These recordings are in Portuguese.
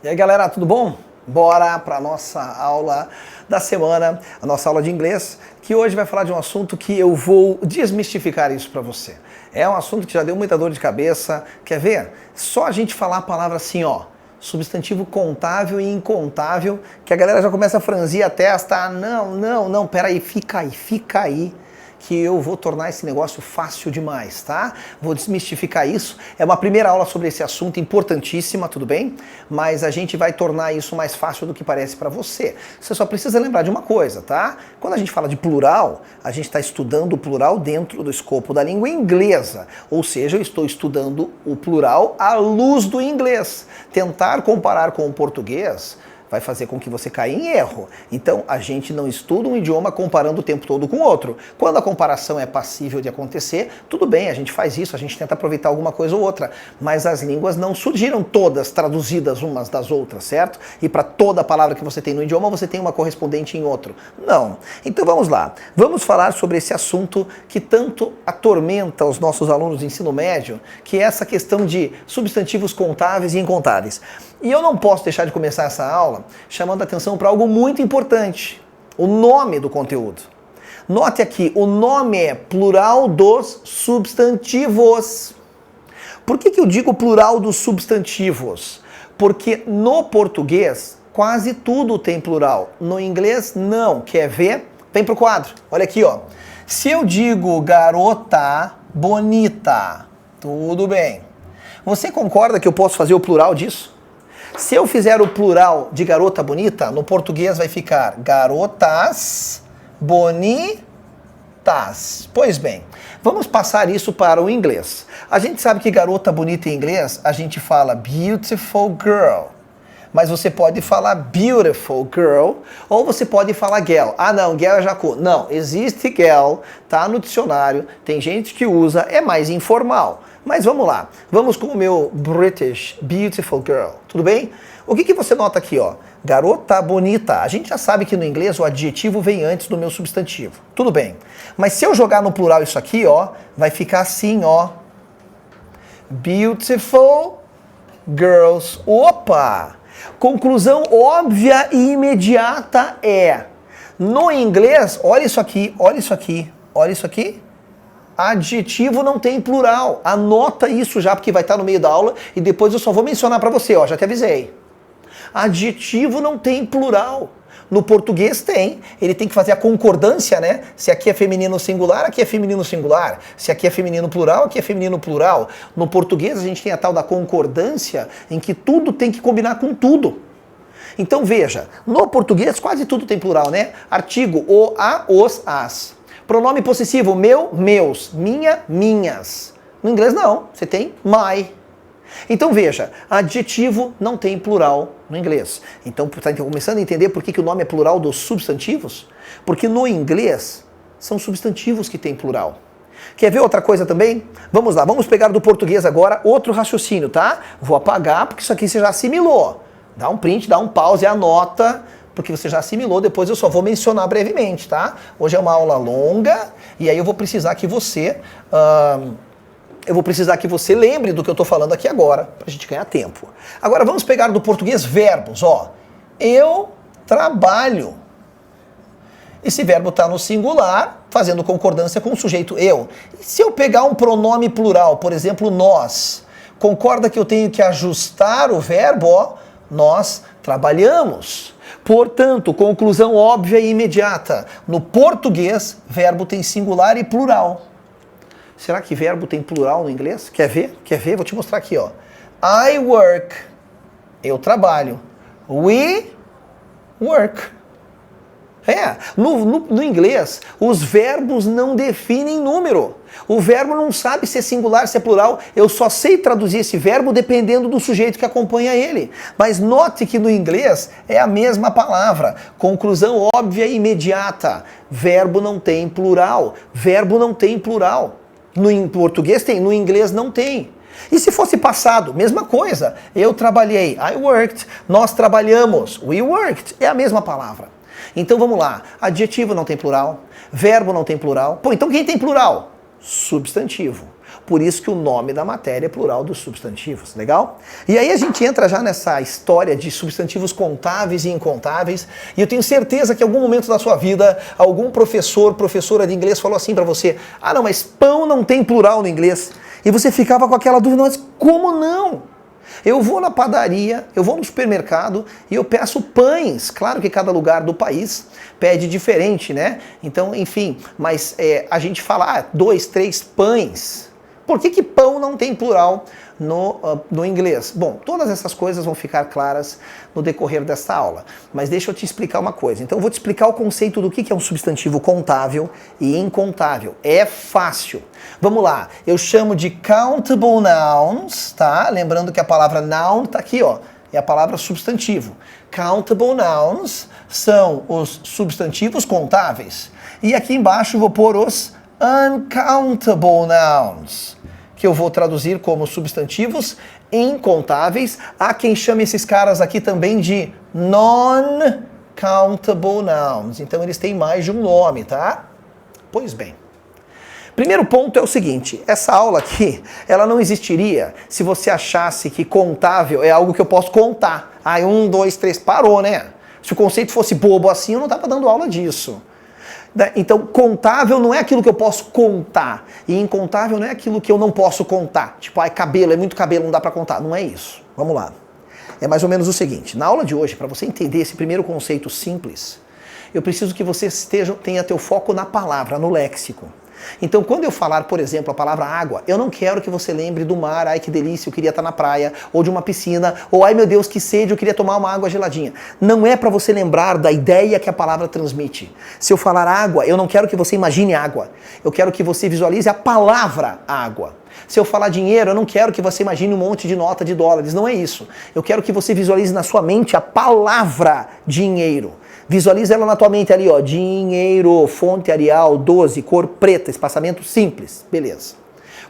E aí galera, tudo bom? Bora para a nossa aula da semana, a nossa aula de inglês, que hoje vai falar de um assunto que eu vou desmistificar isso para você. É um assunto que já deu muita dor de cabeça, quer ver? Só a gente falar a palavra assim, ó, substantivo contável e incontável, que a galera já começa a franzir a testa, não, peraí, fica aí. Que eu vou tornar esse negócio fácil demais, tá? Vou desmistificar isso. É uma primeira aula sobre esse assunto importantíssima, tudo bem? Mas a gente vai tornar isso mais fácil do que parece para você. Você só precisa lembrar de uma coisa, tá? Quando a gente fala de plural, a gente está estudando o plural dentro do escopo da língua inglesa. Ou seja, eu estou estudando o plural à luz do inglês. Tentar comparar com o português vai fazer com que você caia em erro. Então, a gente não estuda um idioma comparando o tempo todo com o outro. Quando a comparação é passível de acontecer, tudo bem, a gente faz isso, a gente tenta aproveitar alguma coisa ou outra. Mas as línguas não surgiram todas traduzidas umas das outras, certo? E para toda palavra que você tem no idioma, você tem uma correspondente em outro. Não. Então, vamos lá. Vamos falar sobre esse assunto que tanto atormenta os nossos alunos de ensino médio, que é essa questão de substantivos contáveis e incontáveis. E eu não posso deixar de começar essa aula chamando a atenção para algo muito importante, o nome do conteúdo. Note aqui, o nome é plural dos substantivos. Por que eu digo plural dos substantivos? Porque no português quase tudo tem plural, no inglês não. Quer ver? Vem pro quadro, olha aqui, ó. Se eu digo garota bonita, tudo bem. Você concorda que eu posso fazer o plural disso? Se eu fizer o plural de garota bonita, no português vai ficar garotas bonitas. Pois bem, vamos passar isso para o inglês. A gente sabe que garota bonita em inglês, a gente fala beautiful girl. Mas você pode falar beautiful girl, ou você pode falar girl. Ah não, girl é jacu. Não, existe girl, tá no dicionário, tem gente que usa, é mais informal. Mas vamos lá, vamos com o meu British beautiful girl, tudo bem? O que você nota aqui, ó? Garota bonita. A gente já sabe que no inglês o adjetivo vem antes do meu substantivo. Tudo bem. Mas se eu jogar no plural isso aqui, ó, vai ficar assim, ó. Beautiful girls. Opa! Conclusão óbvia e imediata é: no inglês, olha isso aqui, olha isso aqui, olha isso aqui. Adjetivo não tem plural. Anota isso já, porque vai estar no meio da aula e depois eu só vou mencionar para você, ó, já te avisei. Adjetivo não tem plural. No português tem, ele tem que fazer a concordância, né? Se aqui é feminino singular, aqui é feminino singular. Se aqui é feminino plural, aqui é feminino plural. No português a gente tem a tal da concordância, em que tudo tem que combinar com tudo. Então veja, no português quase tudo tem plural, né? Artigo, o, a, os, as. Pronome possessivo, meu, meus, minha, minhas. No inglês não, você tem my. Então veja, adjetivo não tem plural no inglês. Então está começando a entender por que o nome é plural dos substantivos? Porque no inglês são substantivos que têm plural. Quer ver outra coisa também? Vamos lá, vamos pegar do português agora outro raciocínio, tá? Vou apagar porque isso aqui você já assimilou. Dá um print, dá um pause, anota, porque você já assimilou, depois eu só vou mencionar brevemente, tá? Hoje é uma aula longa e aí eu vou precisar que você... lembre do que eu estou falando aqui agora, para a gente ganhar tempo. Agora vamos pegar do português verbos, ó. Eu trabalho. Esse verbo está no singular, fazendo concordância com o sujeito eu. E se eu pegar um pronome plural, por exemplo, nós, concorda que eu tenho que ajustar o verbo, ó, nós trabalhamos. Portanto, conclusão óbvia e imediata. No português, verbo tem singular e plural. Será que verbo tem plural no inglês? Quer ver? Quer ver? Vou te mostrar aqui, ó. I work. Eu trabalho. We work. No inglês, os verbos não definem número. O verbo não sabe se é singular, se é plural. Eu só sei traduzir esse verbo dependendo do sujeito que acompanha ele. Mas note que no inglês é a mesma palavra. Conclusão óbvia e imediata. Verbo não tem plural. Verbo não tem plural. No português tem, no inglês não tem. E se fosse passado, mesma coisa. Eu trabalhei, I worked. Nós trabalhamos, we worked. É a mesma palavra. Então vamos lá. Adjetivo não tem plural, verbo não tem plural. Pô, então quem tem plural? Substantivo. Por isso que o nome da matéria é plural dos substantivos, legal? E aí a gente entra já nessa história de substantivos contáveis e incontáveis, e eu tenho certeza que em algum momento da sua vida, algum professor, professora de inglês falou assim pra você: ah não, mas pão não tem plural no inglês. E você ficava com aquela dúvida: mas como não? Eu vou na padaria, eu vou no supermercado e eu peço pães. Claro que cada lugar do país pede diferente, né? Então, enfim, mas a gente fala 2, 3 pães. Por que pão não tem plural no inglês? Bom, todas essas coisas vão ficar claras no decorrer desta aula. Mas deixa eu te explicar uma coisa. Então eu vou te explicar o conceito do que é um substantivo contável e incontável. É fácil. Vamos lá. Eu chamo de countable nouns, tá? Lembrando que a palavra noun tá aqui, ó. É a palavra substantivo. Countable nouns são os substantivos contáveis. E aqui embaixo eu vou pôr os uncountable nouns, que eu vou traduzir como substantivos incontáveis. Há quem chame esses caras aqui também de non-countable nouns. Então eles têm mais de um nome, tá? Pois bem. Primeiro ponto é o seguinte: essa aula aqui, ela não existiria se você achasse que contável é algo que eu posso contar. 1, 2, 3, parou, né? Se o conceito fosse bobo assim, eu não estava dando aula disso. Então, contável não é aquilo que eu posso contar. E incontável não é aquilo que eu não posso contar. Tipo, cabelo, é muito cabelo, não dá pra contar. Não é isso. Vamos lá. É mais ou menos o seguinte. Na aula de hoje, para você entender esse primeiro conceito simples, eu preciso que você tenha teu foco na palavra, no léxico. Então, quando eu falar, por exemplo, a palavra água, eu não quero que você lembre do mar, ai que delícia, eu queria estar na praia, ou de uma piscina, ou ai meu Deus, que sede, eu queria tomar uma água geladinha. Não é para você lembrar da ideia que a palavra transmite. Se eu falar água, eu não quero que você imagine água. Eu quero que você visualize a palavra água. Se eu falar dinheiro, eu não quero que você imagine um monte de nota de dólares. Não é isso. Eu quero que você visualize na sua mente a palavra dinheiro. Visualiza ela na tua mente ali, ó. Dinheiro, fonte Arial 12, cor preta, espaçamento simples. Beleza.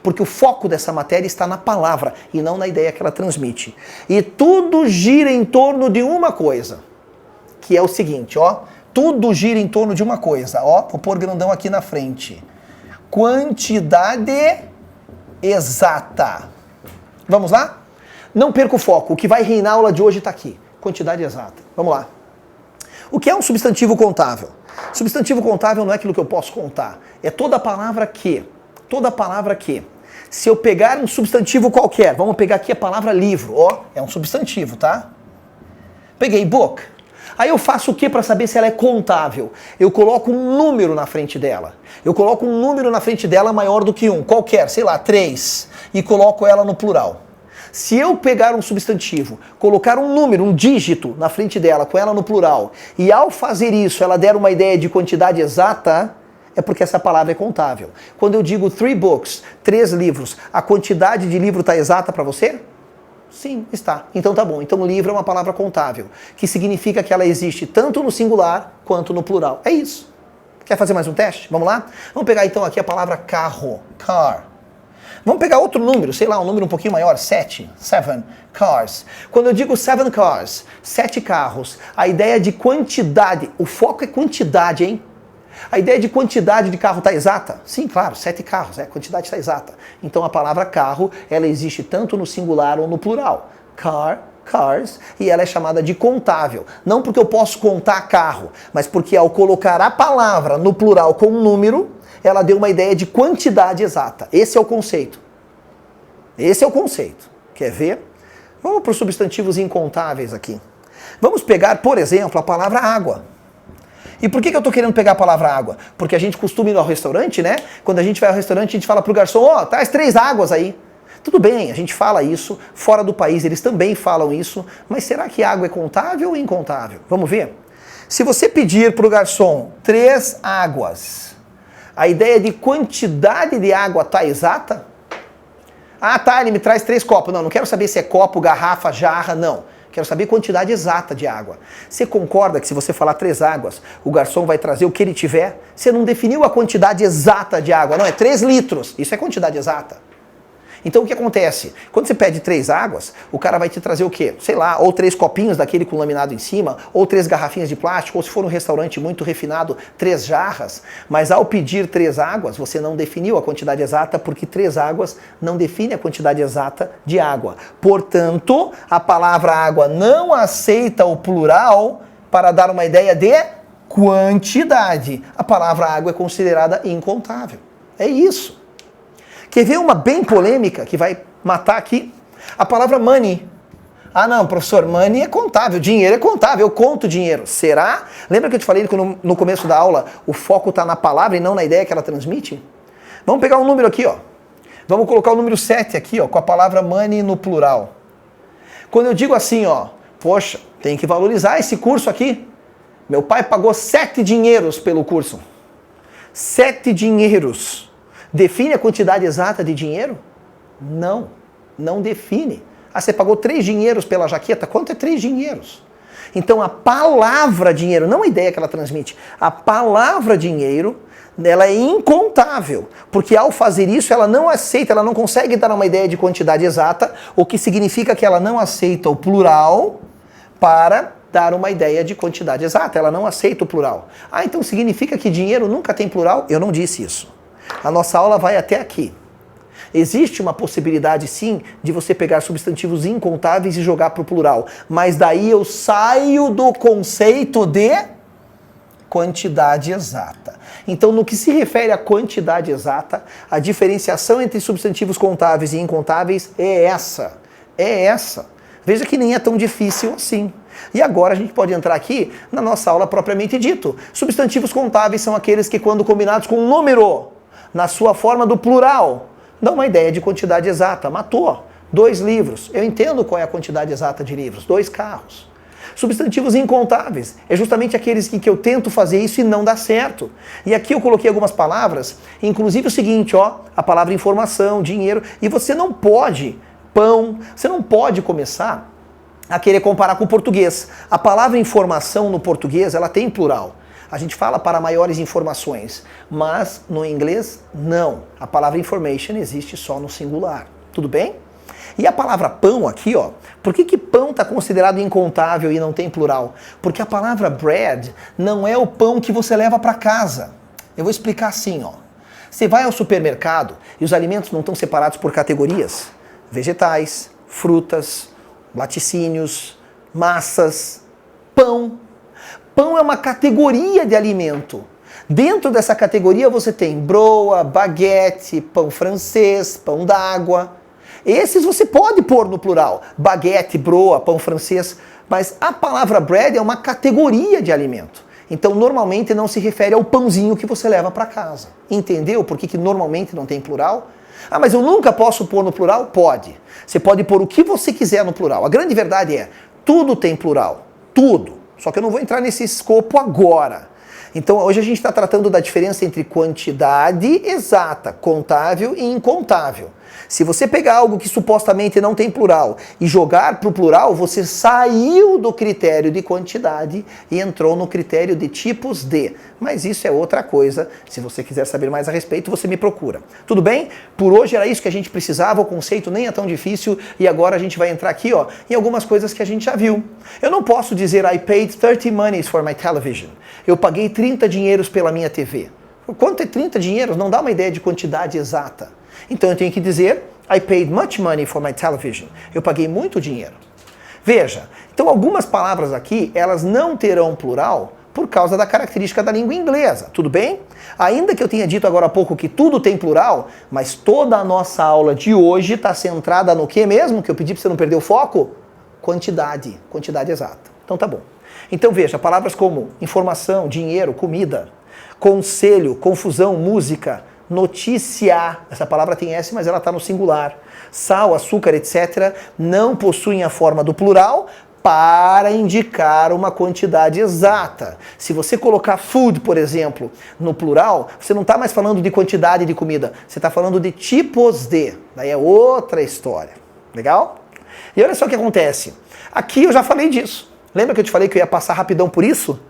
Porque o foco dessa matéria está na palavra e não na ideia que ela transmite. E tudo gira em torno de uma coisa, que é o seguinte, ó. Tudo gira em torno de uma coisa, ó. Vou pôr grandão aqui na frente. Quantidade exata. Vamos lá? Não perca o foco. O que vai reinar a aula de hoje está aqui. Quantidade exata. Vamos lá. O que é um substantivo contável? Substantivo contável não é aquilo que eu posso contar. É toda palavra que. Se eu pegar um substantivo qualquer, vamos pegar aqui a palavra livro, ó, é um substantivo, tá? Peguei book. Aí eu faço o que para saber se ela é contável? Eu coloco um número na frente dela. Eu coloco um número na frente dela maior do que 1, qualquer, sei lá, 3, e coloco ela no plural. Se eu pegar um substantivo, colocar um número, um dígito na frente dela, com ela no plural, e ao fazer isso ela der uma ideia de quantidade exata, é porque essa palavra é contável. Quando eu digo 3 books, 3 livros, a quantidade de livro está exata para você? Sim, está. Então tá bom. Então livro é uma palavra contável, que significa que ela existe tanto no singular quanto no plural. É isso. Quer fazer mais um teste? Vamos lá? Vamos pegar então aqui a palavra carro, car. Vamos pegar outro número, sei lá, um número um pouquinho maior, 7 cars. Quando eu digo 7 cars, 7 carros, a ideia de quantidade, o foco é quantidade, hein? A ideia de quantidade de carro está exata? Sim, claro, 7 carros, a quantidade está exata. Então a palavra carro, ela existe tanto no singular ou no plural. Car, cars, e ela é chamada de contável. Não porque eu posso contar carro, mas porque ao colocar a palavra no plural com um número, ela deu uma ideia de quantidade exata. Esse é o conceito. Quer ver? Vamos para os substantivos incontáveis aqui. Vamos pegar, por exemplo, a palavra água. E por que eu estou querendo pegar a palavra água? Porque a gente costuma ir ao restaurante, né? Quando a gente vai ao restaurante, a gente fala pro garçom, ó, traz 3 águas aí. Tudo bem, a gente fala isso, fora do país eles também falam isso, mas será que água é contável ou incontável? Vamos ver? Se você pedir pro garçom 3 águas, a ideia de quantidade de água tá exata? Ah, tá, ele me traz 3 copos. Não quero saber se é copo, garrafa, jarra, não. Quero saber a quantidade exata de água. Você concorda que se você falar 3 águas, o garçom vai trazer o que ele tiver? Você não definiu a quantidade exata de água, não, é 3 litros. Isso é quantidade exata. Então o que acontece? Quando você pede 3 águas, o cara vai te trazer o quê? Sei lá, ou 3 copinhos daquele com laminado em cima, ou 3 garrafinhas de plástico, ou se for um restaurante muito refinado, 3 jarras. Mas ao pedir 3 águas, você não definiu a quantidade exata, porque 3 águas não define a quantidade exata de água. Portanto, a palavra água não aceita o plural para dar uma ideia de quantidade. A palavra água é considerada incontável. É isso. Quer ver uma bem polêmica que vai matar aqui? A palavra money. Ah não, professor, money é contável, dinheiro é contável, eu conto dinheiro. Será? Lembra que eu te falei que no começo da aula o foco está na palavra e não na ideia que ela transmite? Vamos pegar um número aqui, ó. Vamos colocar o número 7 aqui, ó, com a palavra money no plural. Quando eu digo assim, ó, poxa, tem que valorizar esse curso aqui. Meu pai pagou 7 dinheiros pelo curso. 7 dinheiros. Define a quantidade exata de dinheiro? Não, não define. Ah, você pagou 3 dinheiros pela jaqueta? Quanto é 3 dinheiros? Então a palavra dinheiro, não a ideia que ela transmite, a palavra dinheiro, ela é incontável, porque ao fazer isso ela não aceita, ela não consegue dar uma ideia de quantidade exata, o que significa que ela não aceita o plural para dar uma ideia de quantidade exata, ela não aceita o plural. Ah, então significa que dinheiro nunca tem plural? Eu não disse isso. A nossa aula vai até aqui. Existe uma possibilidade, sim, de você pegar substantivos incontáveis e jogar para o plural. Mas daí eu saio do conceito de quantidade exata. Então, no que se refere à quantidade exata, a diferenciação entre substantivos contáveis e incontáveis é essa. É essa. Veja que nem é tão difícil assim. E agora a gente pode entrar aqui na nossa aula propriamente dito. Substantivos contáveis são aqueles que, quando combinados com um número, na sua forma do plural, dá uma ideia de quantidade exata. Matou 2 livros. Eu entendo qual é a quantidade exata de livros. 2 carros. Substantivos incontáveis é justamente aqueles que eu tento fazer isso e não dá certo. E aqui eu coloquei algumas palavras, inclusive o seguinte, ó, a palavra informação, dinheiro, e você não pode, pão, você não pode começar a querer comparar com o português. A palavra informação no português, ela tem plural. A gente fala para maiores informações, mas no inglês, não. A palavra information existe só no singular. Tudo bem? E a palavra pão aqui, ó, por que pão está considerado incontável e não tem plural? Porque a palavra bread não é o pão que você leva para casa. Eu vou explicar assim, ó. Você vai ao supermercado e os alimentos não estão separados por categorias. Vegetais, frutas, laticínios, massas, pão. Pão é uma categoria de alimento. Dentro dessa categoria você tem broa, baguete, pão francês, pão d'água. Esses você pode pôr no plural. Baguete, broa, pão francês. Mas a palavra bread é uma categoria de alimento. Então normalmente não se refere ao pãozinho que você leva para casa. Entendeu por que normalmente não tem plural? Ah, mas eu nunca posso pôr no plural? Pode. Você pode pôr o que você quiser no plural. A grande verdade é, tudo tem plural. Tudo. Só que eu não vou entrar nesse escopo agora. Então hoje a gente está tratando da diferença entre quantidade exata, contável e incontável. Se você pegar algo que supostamente não tem plural e jogar para o plural, você saiu do critério de quantidade e entrou no critério de tipos de. Mas isso é outra coisa. Se você quiser saber mais a respeito, você me procura. Tudo bem? Por hoje era isso que a gente precisava, o conceito nem é tão difícil e agora a gente vai entrar aqui, ó, em algumas coisas que a gente já viu. Eu não posso dizer I paid 30 monies for my television. Eu paguei 30 dinheiros pela minha TV. Quanto é 30 dinheiros? Não dá uma ideia de quantidade exata. Então eu tenho que dizer I paid much money for my television. Eu paguei muito dinheiro. Veja, então algumas palavras aqui, elas não terão plural por causa da característica da língua inglesa, tudo bem? Ainda que eu tenha dito agora há pouco que tudo tem plural, mas toda a nossa aula de hoje está centrada no que mesmo? Que eu pedi para você não perder o foco? Quantidade, quantidade exata. Então tá bom. Então veja, palavras como informação, dinheiro, comida, conselho, confusão, música, notícia, essa palavra tem S, mas ela está no singular. Sal, açúcar, etc. não possuem a forma do plural para indicar uma quantidade exata. Se você colocar food, por exemplo, no plural, você não está mais falando de quantidade de comida, você está falando de tipos de. Daí é outra história. Legal? E olha só o que acontece. Aqui eu já falei disso. Lembra que eu te falei que eu ia passar rapidão por isso?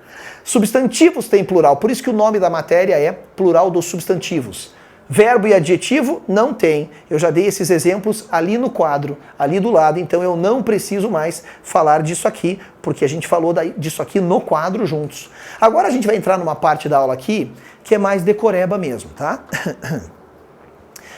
Substantivos têm plural, por isso que o nome da matéria é plural dos substantivos. Verbo e adjetivo? Não tem. Eu já dei esses exemplos ali no quadro, ali do lado, então eu não preciso mais falar disso aqui, porque a gente falou disso aqui no quadro juntos. Agora a gente vai entrar numa parte da aula aqui que é mais decoreba mesmo, tá?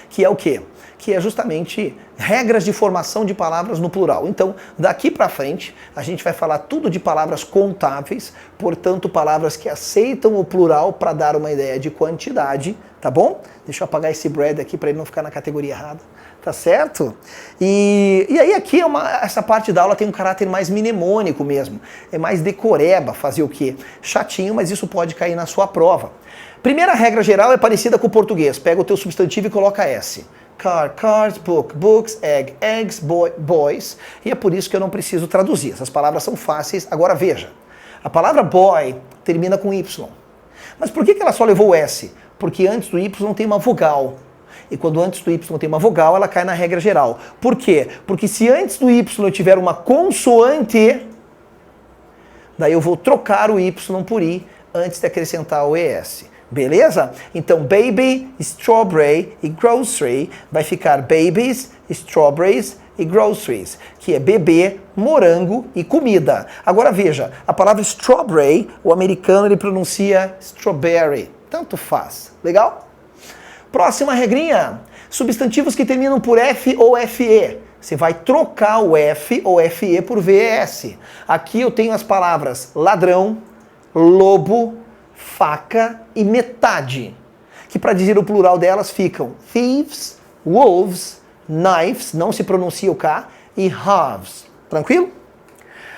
Que é o quê? Que é justamente regras de formação de palavras no plural. Então, daqui para frente, a gente vai falar tudo de palavras contáveis, portanto, palavras que aceitam o plural para dar uma ideia de quantidade, tá bom? Deixa eu apagar esse Brad aqui para ele não ficar na categoria errada, tá certo? E aí aqui essa parte da aula tem um caráter mais mnemônico mesmo, é mais decoreba, fazer o quê? Chatinho, mas isso pode cair na sua prova. Primeira regra geral é parecida com o português, pega o teu substantivo e coloca S. Car, cars, book, books, egg, eggs, boy, boys. E é por isso que eu não preciso traduzir. Essas palavras são fáceis. Agora veja, a palavra boy termina com Y. Mas por que ela só levou o S? Porque antes do Y tem uma vogal. E quando antes do Y tem uma vogal, ela cai na regra geral. Por quê? Porque se antes do Y eu tiver uma consoante, daí eu vou trocar o Y por I antes de acrescentar o ES. Beleza? Então, baby, strawberry e grocery vai ficar babies, strawberries e groceries, que é bebê, morango e comida. Agora veja, a palavra strawberry, o americano ele pronuncia strawberry. Tanto faz. Legal? Próxima regrinha. Substantivos que terminam por F ou FE. Você vai trocar o F ou FE por VES. Aqui eu tenho as palavras ladrão, lobo, faca e metade, que para dizer o plural delas ficam thieves, wolves, knives, não se pronuncia o K, e halves. Tranquilo?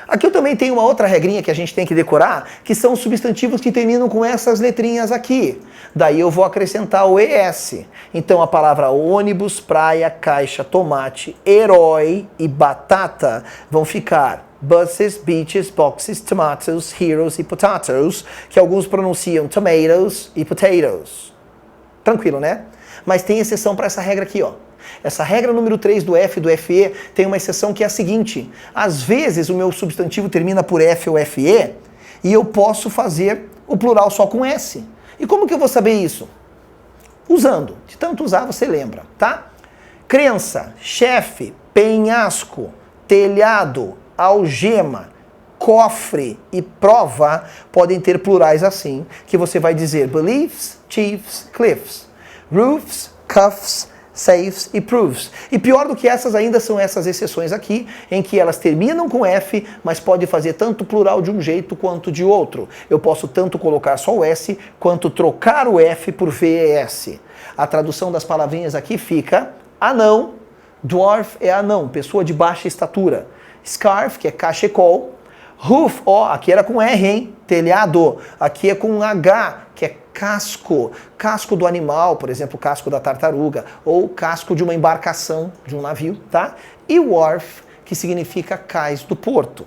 Aqui eu também tenho uma outra regrinha que a gente tem que decorar, que são os substantivos que terminam com essas letrinhas aqui. Daí eu vou acrescentar o ES. Então a palavra ônibus, praia, caixa, tomate, herói e batata vão ficar buses, beaches, boxes, tomatoes, heroes e potatoes, que alguns pronunciam tomatoes e potatoes. Tranquilo, né? Mas tem exceção para essa regra aqui, ó. Essa regra número 3 do F e do FE tem uma exceção que é a seguinte. Às vezes o meu substantivo termina por F ou FE e eu posso fazer o plural só com S. E como que eu vou saber isso? Usando. De tanto usar, você lembra, tá? Crença, chefe, penhasco, telhado, algema, cofre e prova podem ter plurais assim, que você vai dizer beliefs, chiefs, cliffs, roofs, cuffs, safes e proofs. E pior do que essas ainda são essas exceções aqui, em que elas terminam com F, mas pode fazer tanto plural de um jeito quanto de outro. Eu posso tanto colocar só o S, quanto trocar o F por VES. A tradução das palavrinhas aqui fica anão, dwarf é anão, pessoa de baixa estatura. Scarf, que é cachecol. Roof, ó, aqui era com R, hein? Telhado. Aqui é com H, que é casco. Casco do animal, por exemplo, casco da tartaruga. Ou casco de uma embarcação, de um navio, tá? E wharf, que significa cais do porto.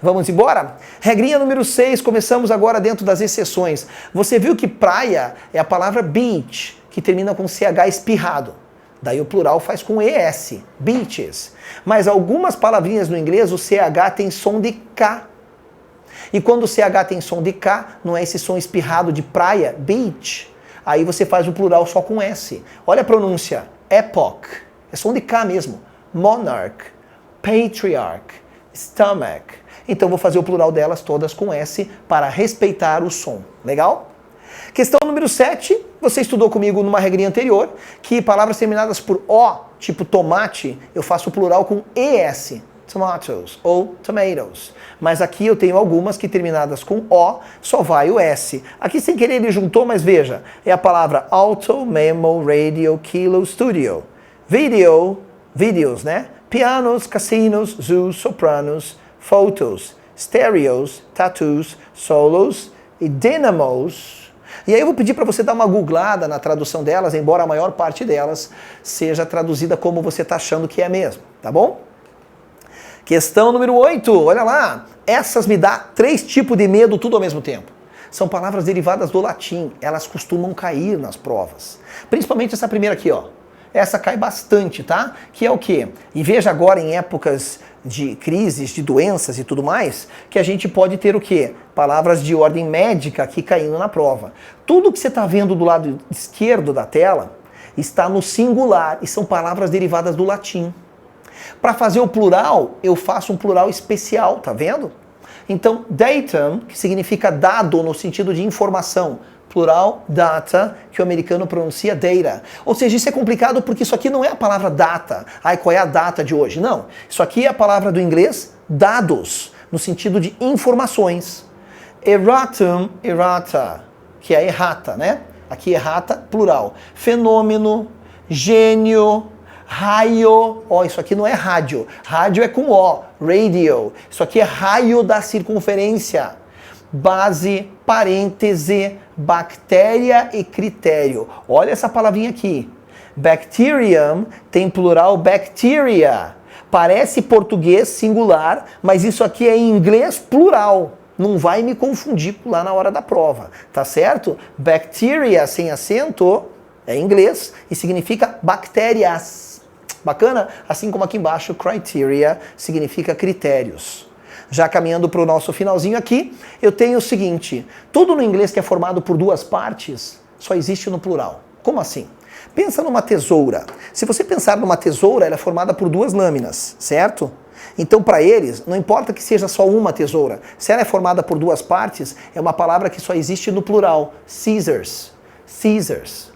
Vamos embora? Regrinha número 6, começamos agora dentro das exceções. Você viu que praia é a palavra beach, que termina com CH espirrado. Daí o plural faz com ES, beaches. Mas algumas palavrinhas no inglês o CH tem som de K. E quando o CH tem som de K, não é esse som espirrado de praia, beach. Aí você faz o plural só com S. Olha a pronúncia, epoch, é som de K mesmo. Monarch, patriarch, stomach. Então vou fazer o plural delas todas com S para respeitar o som. Legal? Questão número 7, você estudou comigo numa regrinha anterior, que palavras terminadas por O, tipo tomate, eu faço o plural com ES, tomatoes ou tomatoes. Mas aqui eu tenho algumas que terminadas com O, só vai o S. Aqui sem querer ele juntou, mas veja, é a palavra auto, memo, radio, kilo, studio. Video, vídeos, né? Pianos, casinos, zoos, sopranos, photos, stereos, tattoos, solos e dynamos. E aí eu vou pedir para você dar uma googlada na tradução delas, embora a maior parte delas seja traduzida como você está achando que é mesmo, tá bom? Questão número 8, olha lá. Essas me dá 3 tipos de medo tudo ao mesmo tempo. São palavras derivadas do latim, elas costumam cair nas provas. Principalmente essa primeira aqui, ó. Essa cai bastante, tá? Que é o quê? E veja agora em épocas de crises, de doenças e tudo mais, que a gente pode ter o quê? Palavras de ordem médica aqui caindo na prova. Tudo que você está vendo do lado esquerdo da tela está no singular e são palavras derivadas do latim. Para fazer o plural, eu faço um plural especial, tá vendo? Então, datum, que significa dado no sentido de informação, plural data, que o americano pronuncia data. Ou seja, isso é complicado porque isso aqui não é a palavra data. Ai, qual é a data de hoje? Não. Isso aqui é a palavra do inglês dados, no sentido de informações. Erratum, errata, que é errata, né? Aqui errata, plural. Fenômeno, gênio, raio, ó, isso aqui não é rádio. Rádio é com O, radio. Isso aqui é raio da circunferência. Base, parêntese, bactéria e critério. Olha essa palavrinha aqui. Bacterium tem plural bacteria. Parece português singular, mas isso aqui é em inglês plural. Não vai me confundir lá na hora da prova, tá certo? Bacteria sem acento é inglês e significa bactérias. Bacana? Assim como aqui embaixo, criteria significa critérios. Já caminhando para o nosso finalzinho aqui, eu tenho o seguinte: tudo no inglês que é formado por duas partes só existe no plural. Como assim? Pensa numa tesoura. Se você pensar numa tesoura, ela é formada por duas lâminas, certo? Então, para eles, não importa que seja só uma tesoura. Se ela é formada por duas partes, é uma palavra que só existe no plural. Scissors. Scissors.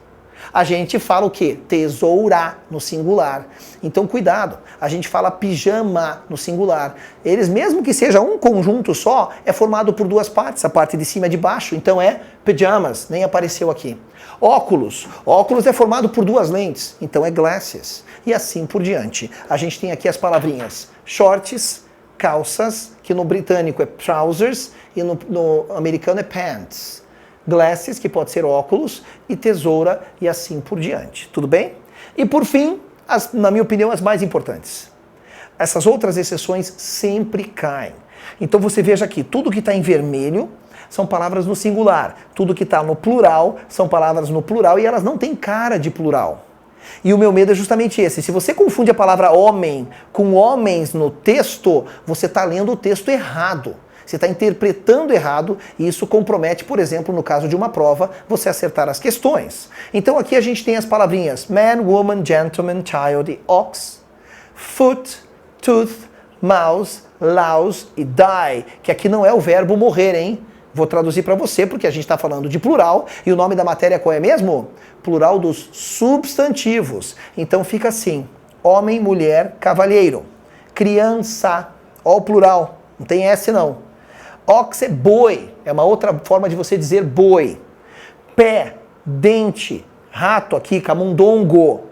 A gente fala o quê? Tesoura no singular. Então, cuidado. A gente fala pijama no singular. Eles, mesmo que seja um conjunto só, é formado por duas partes. A parte de cima e de baixo. Então é pajamas. Nem apareceu aqui. Óculos. Óculos é formado por duas lentes. Então é glasses. E assim por diante. A gente tem aqui as palavrinhas shorts, calças, que no britânico é trousers e no americano é pants. Glasses, que pode ser óculos, e tesoura, e assim por diante. Tudo bem? E por fim, na minha opinião, as mais importantes. Essas outras exceções sempre caem. Então você veja aqui, tudo que está em vermelho são palavras no singular. Tudo que está no plural são palavras no plural e elas não têm cara de plural. E o meu medo é justamente esse. Se você confunde a palavra homem com homens no texto, você está lendo o texto errado. Você está interpretando errado e isso compromete, por exemplo, no caso de uma prova, você acertar as questões. Então aqui a gente tem as palavrinhas man, woman, gentleman, child e ox, foot, tooth, mouse, louse e die, que aqui não é o verbo morrer, hein? Vou traduzir para você porque a gente está falando de plural e o nome da matéria qual é mesmo? Plural dos substantivos. Então fica assim, homem, mulher, cavalheiro, criança, ó o plural, não tem S não. Ox é boi, é uma outra forma de você dizer boi. Pé, dente, rato aqui, camundongo.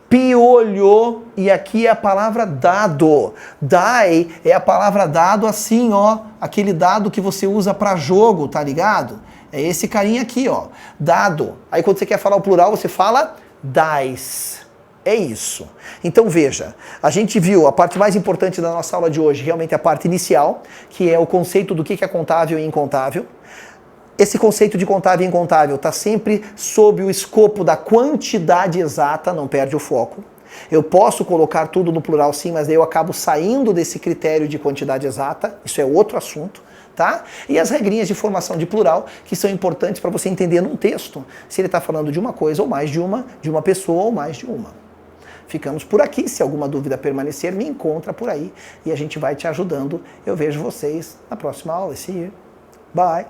Piolho, e aqui é a palavra dado. Die é a palavra dado assim, ó, aquele dado que você usa para jogo, tá ligado? É esse carinha aqui, ó, dado. Aí quando você quer falar o plural, você fala dice. É isso. Então veja, a gente viu a parte mais importante da nossa aula de hoje, realmente a parte inicial, que é o conceito do que é contável e incontável. Esse conceito de contável e incontável está sempre sob o escopo da quantidade exata, não perde o foco. Eu posso colocar tudo no plural sim, mas daí eu acabo saindo desse critério de quantidade exata, isso é outro assunto, tá? E as regrinhas de formação de plural, que são importantes para você entender num texto, se ele está falando de uma coisa ou mais de uma pessoa ou mais de uma. Ficamos por aqui. Se alguma dúvida permanecer, me encontra por aí e a gente vai te ajudando. Eu vejo vocês na próxima aula. See you. Bye.